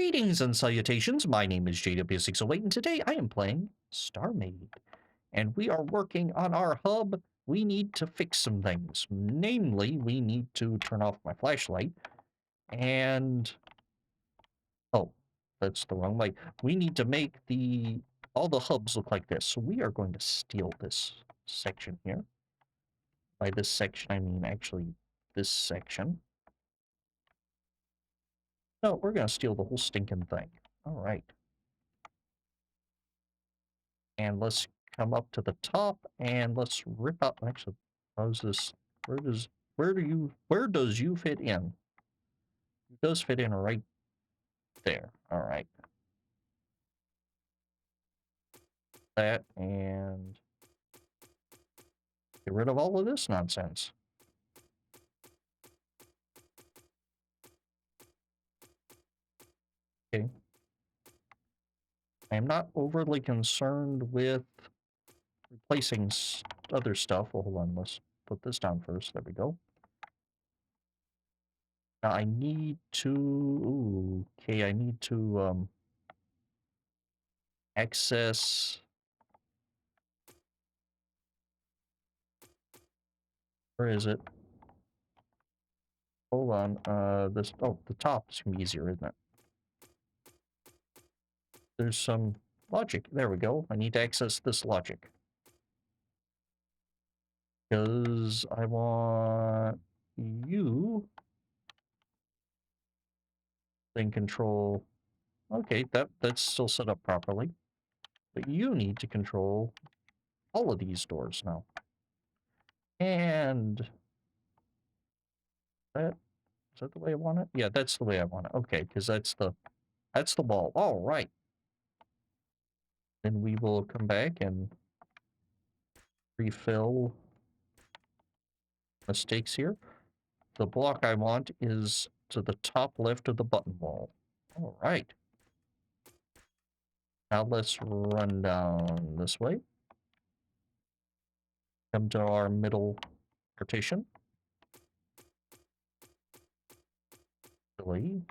Greetings and salutations, my name is JW608 and today I am playing StarMade. And we are working on our hub. We need to fix some things. Namely, we need to turn off my flashlight and... Oh, that's the wrong light. We need to make all the hubs look like this. So we are going to steal this section here. By this section, I mean actually this section. No, we're going to steal the whole stinking thing. All right. And let's come up to the top and let's rip out. Actually, how's this? Where does you fit in? It does fit in right there. All right. That and get rid of all of this nonsense. Okay. I am not overly concerned with replacing other stuff. Well, hold on. Let's put this down first. There we go. Now I need to... Ooh, okay, I need to access... Where is it? Hold on. Oh, the top is gonna be easier, isn't it? There's some logic. There we go. I need to access this logic. Because I want you then control... Okay, that's still set up properly. But you need to control all of these doors now. And... Is that the way I want it? Yeah, that's the way I want it. Okay, because that's the wall. All right. Then we will come back and refill mistakes here. The block I want is to the top left of the button wall. All right. Now let's run down this way. Come to our middle partition. Delete.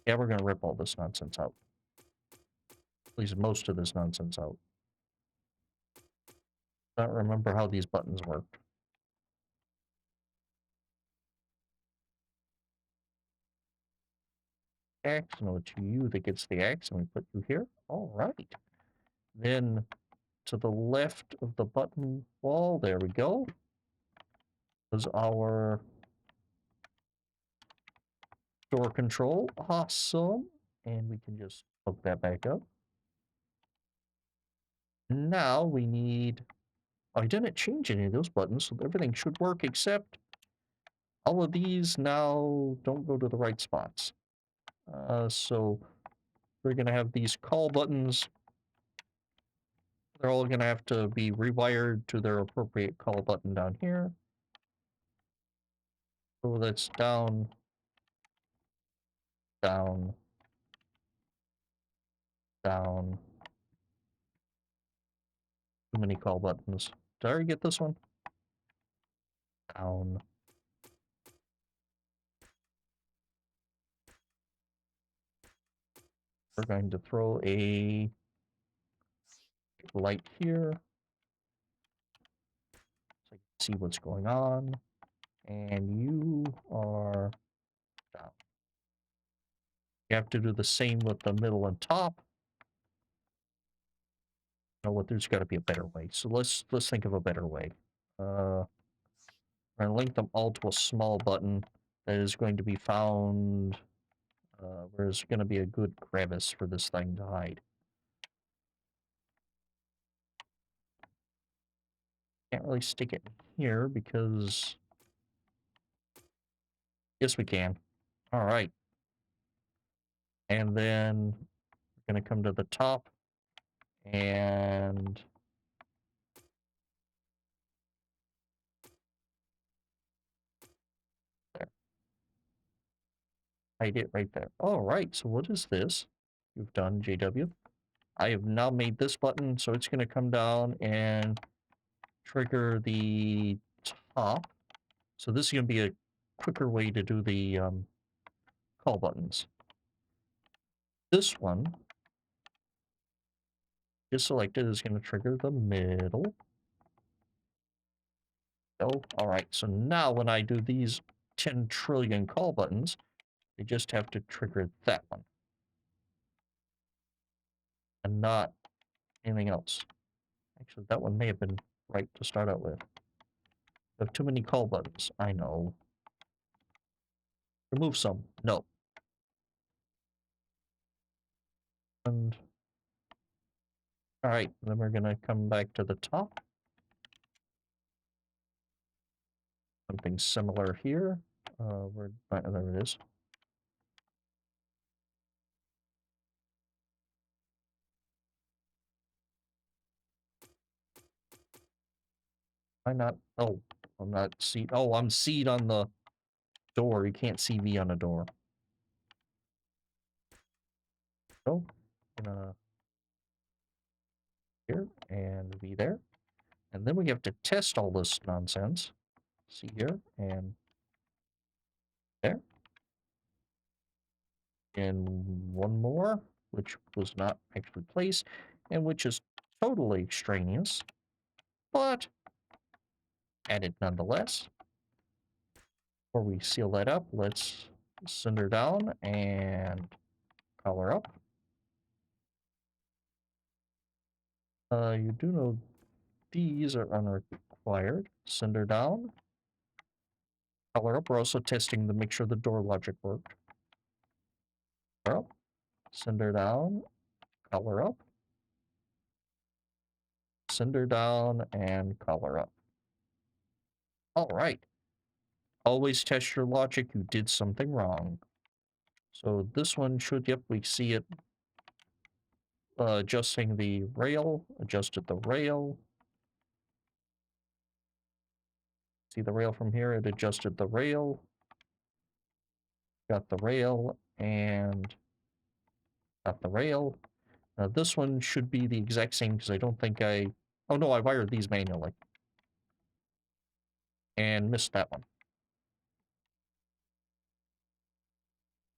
Yeah, we're going to rip all this nonsense out. At least most of this nonsense out. I don't remember how these buttons worked. Axe, no, it's you that gets the axe, and we put you here. All right. Then to the left of the button wall, there we go, is our door control. Awesome. And we can just hook that back up. Now we need... I didn't change any of those buttons, so everything should work except all of these now don't go to the right spots. So we're going to have these call buttons. They're all going to have to be rewired to their appropriate call button down here. So that's down, down, down. Too many call buttons. Did I already get this one? Down. We're going to throw a light here so I can see what's going on. And you are down. You have to do the same with the middle and top. You know what? There's got to be a better way. So let's think of a better way. We're gonna link them all to a small button that is going to be found where there's going to be a good crevice for this thing to hide. Can't really stick it here because... Yes, we can. All right. And then we're going to come to the top and... There. Hide it right there. All right, so what is this you've done, JW? I have now made this button, so it's going to come down and trigger the top. So this is going to be a quicker way to do the call buttons. This one, just selected, is going to trigger the middle. Oh, all right. So now when I do these 10 trillion call buttons, they just have to trigger that one. And not anything else. Actually, that one may have been right to start out with. I have too many call buttons. I know. Remove some. No. And all right, then we're gonna come back to the top. Something similar here. There it is. Why not? Oh, I'm not seat. Oh, I'm seat on the door. You can't see me on a door. So, gonna here and be there. And then we have to test all this nonsense. See here and there. And one more, which was not actually placed, and which is totally extraneous, but added nonetheless. Before we seal that up, let's send her down and color up. You do know these are unrequired. Send her down. Color up. We're also testing to make sure the door logic worked. Color up. Send her down. Color up. Send her down and color up. All right. Always test your logic. You did something wrong. So this one should, yep, we see it adjusting the rail, adjusted the rail. See the rail from here, it adjusted the rail. Got the rail and got the rail. Now this one should be the exact same because I don't think oh no, I wired these manually. And missed that one.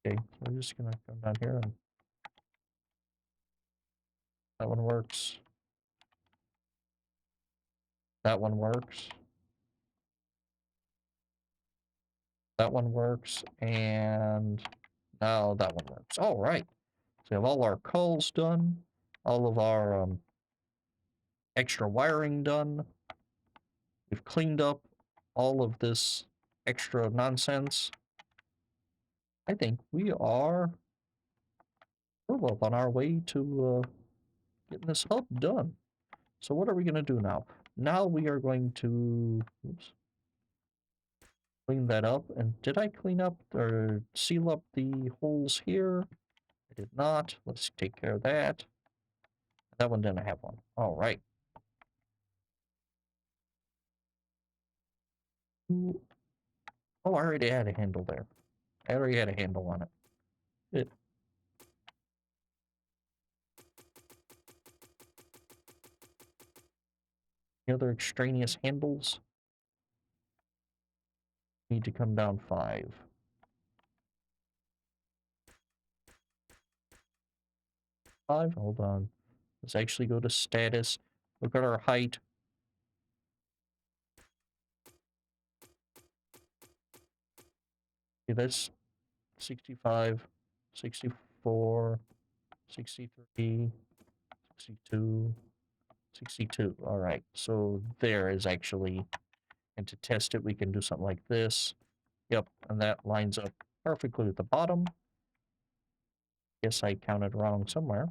Okay, so we're just gonna come down here and that one works. That one works. That one works, and now that one works. All right. So we have all our calls done, all of our extra wiring done. We've cleaned up all of this extra nonsense. I think we're well on our way to getting this hub done. So what are we going to do now? Now we are going to clean that up. And did I clean up or seal up the holes here? I did not. Let's take care of that. That one didn't have one. All right. Oh, I already had a handle there. I already had a handle on it. The other extraneous handles need to come down 5. 5, hold on. Let's actually go to status. Look at our height. Okay, that's 65, 64, 63, 62, 62. All right, so there is actually, and to test it, we can do something like this. Yep, and that lines up perfectly with the bottom. Guess I counted wrong somewhere.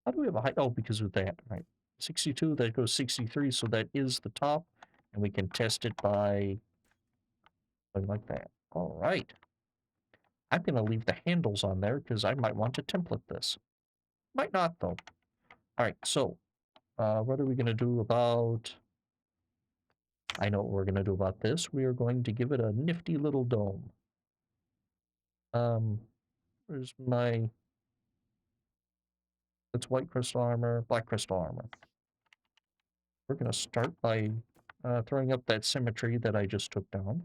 How do we have a height? Oh, because of that, right? 62, that goes 63, so that is the top, and we can test it by going like that. All right. I'm going to leave the handles on there because I might want to template this. Might not, though. All right, so what are we going to do about... I know what we're going to do about this. We are going to give it a nifty little dome. Where's my... It's white crystal armor, black crystal armor. We're going to start by throwing up that symmetry that I just took down.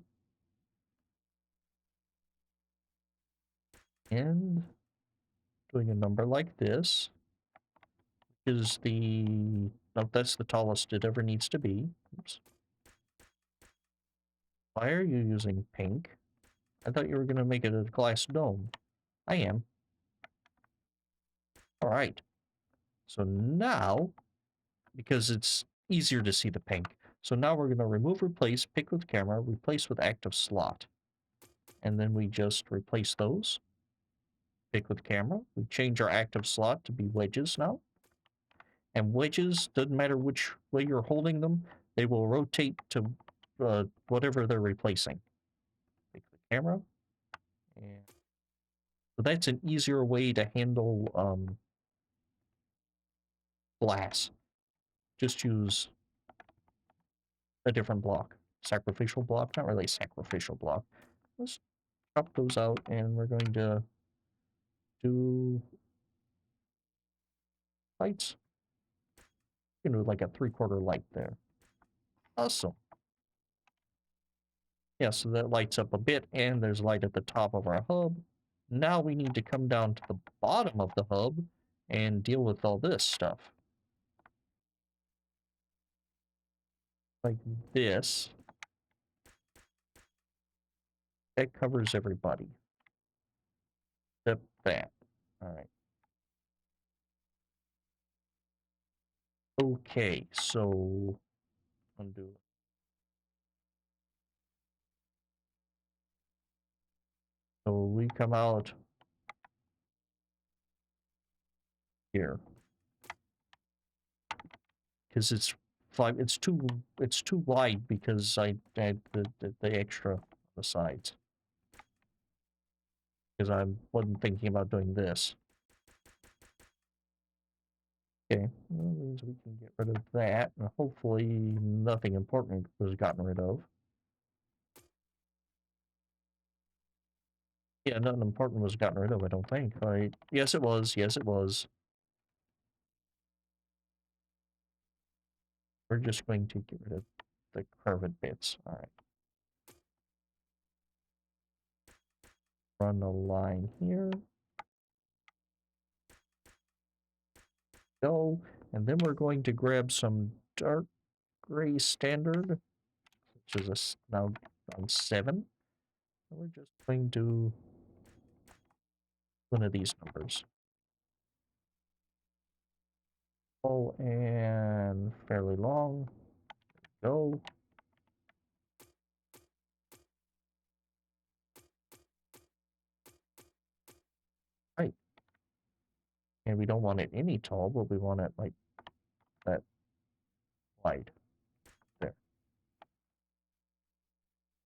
And doing a number like this is the... No, that's the tallest it ever needs to be. Oops. Why are you using pink? I thought you were going to make it a glass dome. I am. All right. So now, because it's easier to see the pink, so now we're going to remove, replace, pick with camera, replace with active slot. And then we just replace those. Pick with camera. We change our active slot to be wedges now. And wedges, doesn't matter which way you're holding them, they will rotate to whatever they're replacing. Pick the camera. And so that's an easier way to handle glass. Just use a different block. Sacrificial block? Not really a sacrificial block. Let's chop those out, and we're going to do lights. You know, like a 3/4 light there. Awesome. Yeah, so that lights up a bit, and there's light at the top of our hub. Now we need to come down to the bottom of the hub and deal with all this stuff. Like this. That covers everybody. Except that. Alright. Okay, so undo. So we come out here. Because it's too wide because I had the extra on the sides. Because I wasn't thinking about doing this. Okay, well, that means we can get rid of that, and hopefully nothing important was gotten rid of. Yeah, nothing important was gotten rid of, I don't think. Right? Yes, it was. Yes, it was. We're just going to get rid of the curved bits. All right. Run a line here. Go. And then we're going to grab some dark gray standard, which is now on 7. And we're just going to one of these numbers. Oh, and fairly long. Go. Right. And we don't want it any tall, but we want it like that wide. There.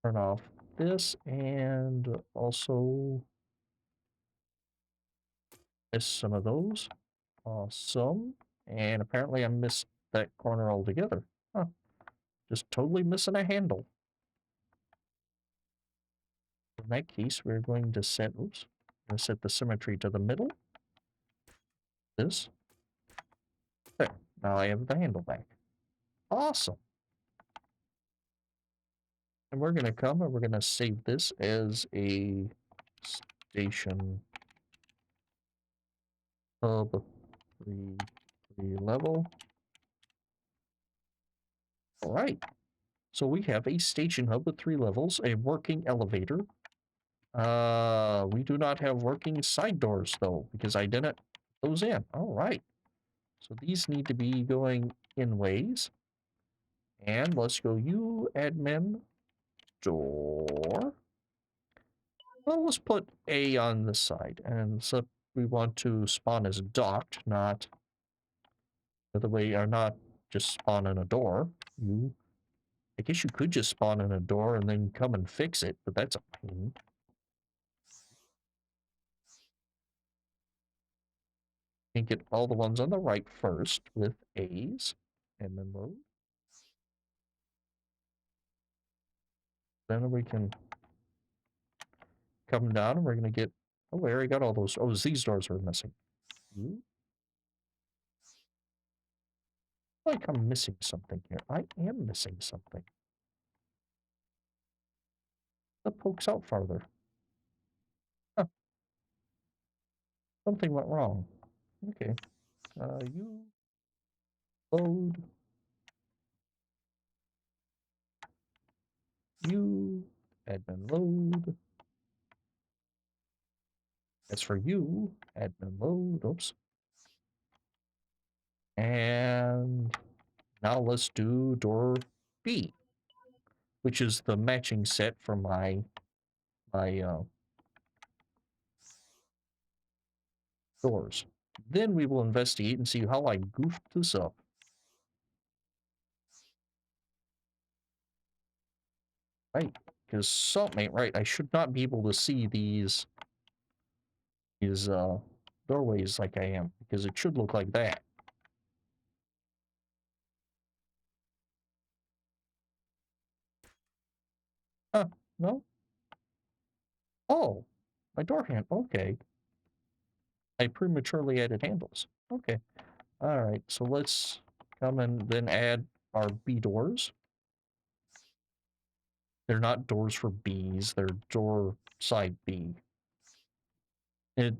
Turn off this and also miss some of those. Awesome. And apparently I missed that corner altogether. Huh. Just totally missing a handle. In that case, we're going to set, oops, we're going to set the symmetry to the middle. This. There. Now I have the handle back. Awesome. And we're going to come and we're going to save this as a station hub 3 level. All right. So we have a station hub with 3 levels, a working elevator. We do not have working side doors though, because I didn't put those in. All right. So these need to be going in ways. And let's go you admin door. Well, let's put A on the side. And so we want to spawn as docked, not the other way, or not just spawn in a door. I guess you could just spawn in a door and then come and fix it, but that's a pain. And get all the ones on the right first with A's. Admin mode. Then we can come down and we're going to get... Oh, we already got all those. Oh, these doors are missing. Ooh. Like I'm missing something here. I am missing something. That pokes out farther. Huh, something went wrong. Okay. You load. You admin load. As for you, admin load. Oops. And now let's do door B, which is the matching set for my doors. Then we will investigate and see how I goofed this up. Right, because something ain't right. I should not be able to see these doorways like I am, because it should look like that. Huh, no? Oh, my door handle, okay. I prematurely added handles. Okay, all right, so let's come and then add our B doors. They're not doors for Bs, they're door side B. And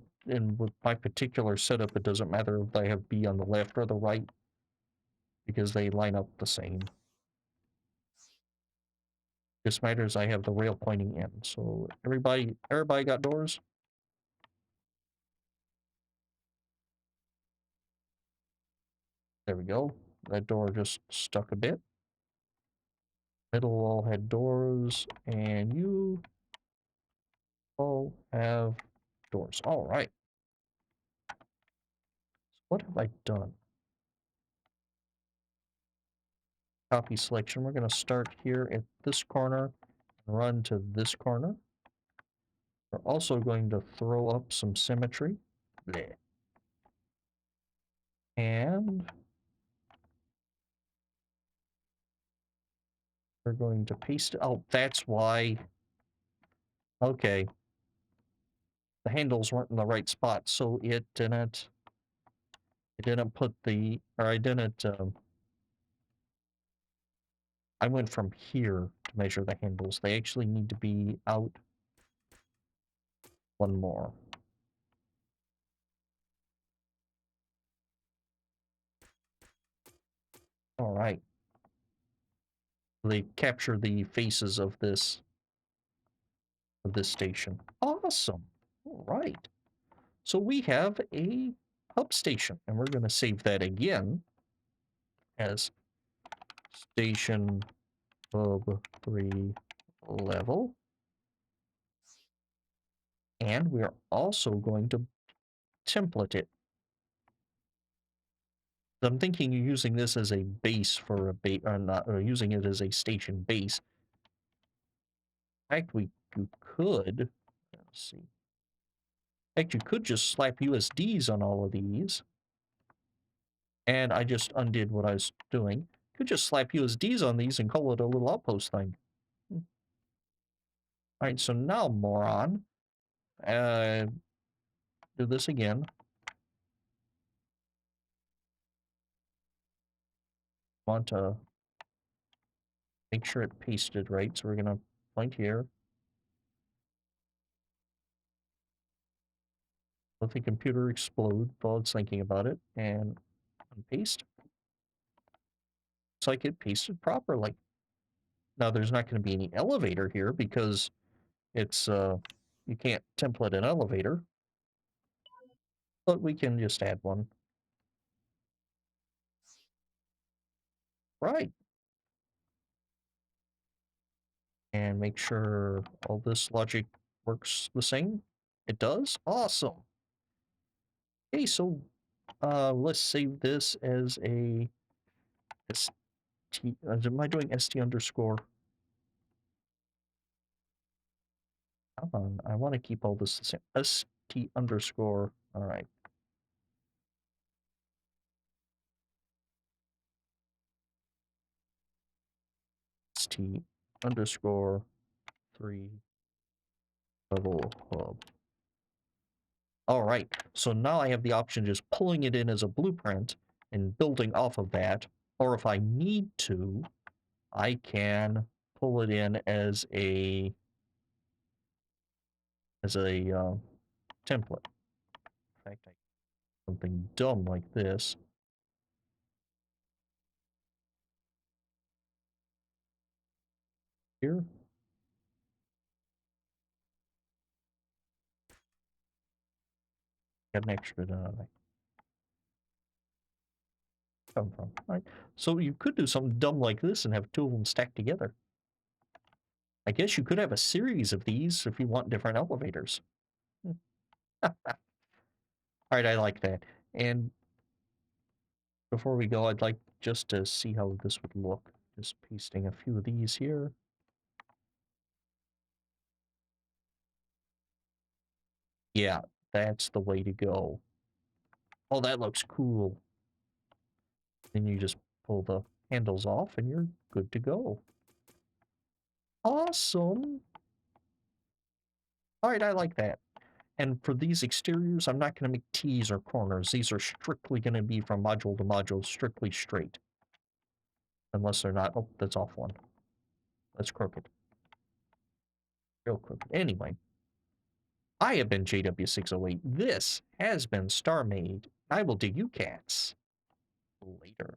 with my particular setup, it doesn't matter if I have B on the left or the right, because they line up the same. Just matters I have the rail pointing in. So everybody got doors? There we go. That door just stuck a bit. Middle all had doors, and you all have doors. All right. What have I done? Copy selection. We're going to start here at this corner and run to this corner. We're also going to throw up some symmetry. Bleh. And we're going to paste it. Oh, that's why. Okay. The handles weren't in the right spot, so it didn't put the, or I didn't, I went from here to measure the handles. They actually need to be out one more. All right. They capture the faces of this station. Awesome. All right. So we have a hub station, and we're going to save that again as station hub 3 level. And we are also going to template it. I'm thinking you're using this as a base for a base, or not, or using it as a station base. In fact, you could, let's see. In fact, you could just slap USDs on all of these. And I just undid what I was doing. You could just slap USDs on these and call it a little outpost thing. All right, so now, moron, do this again. Want to make sure it pasted right, so we're going to point here. Let the computer explode while it's thinking about it, and paste. Looks like it pasted properly. Now there's not going to be any elevator here because it's you can't template an elevator, but we can just add one. Right. And make sure all this logic works the same. It does? Awesome. Okay, so let's save this as a ST. Am I doing ST underscore? Come on, I want to keep all this the same. ST underscore. All right. ST underscore 3 level hub. All right, so now I have the option of just pulling it in as a blueprint and building off of that, Or if I need to, I can pull it in as a template. In fact, I something dumb like this. Here. Got an extra come from. All right. So you could do something dumb like this and have two of them stacked together. I guess you could have a series of these if you want different elevators. All right, I like that. And before we go, I'd like just to see how this would look. Just pasting a few of these here. Yeah, that's the way to go. Oh, that looks cool. Then you just pull the handles off and you're good to go. Awesome. All right, I like that. And for these exteriors, I'm not going to make T's or corners. These are strictly going to be from module to module, strictly straight. Unless they're not. Oh, that's off one. That's crooked. Real crooked. Anyway, I have been JW608. This has been StarMade. I will do you cats later.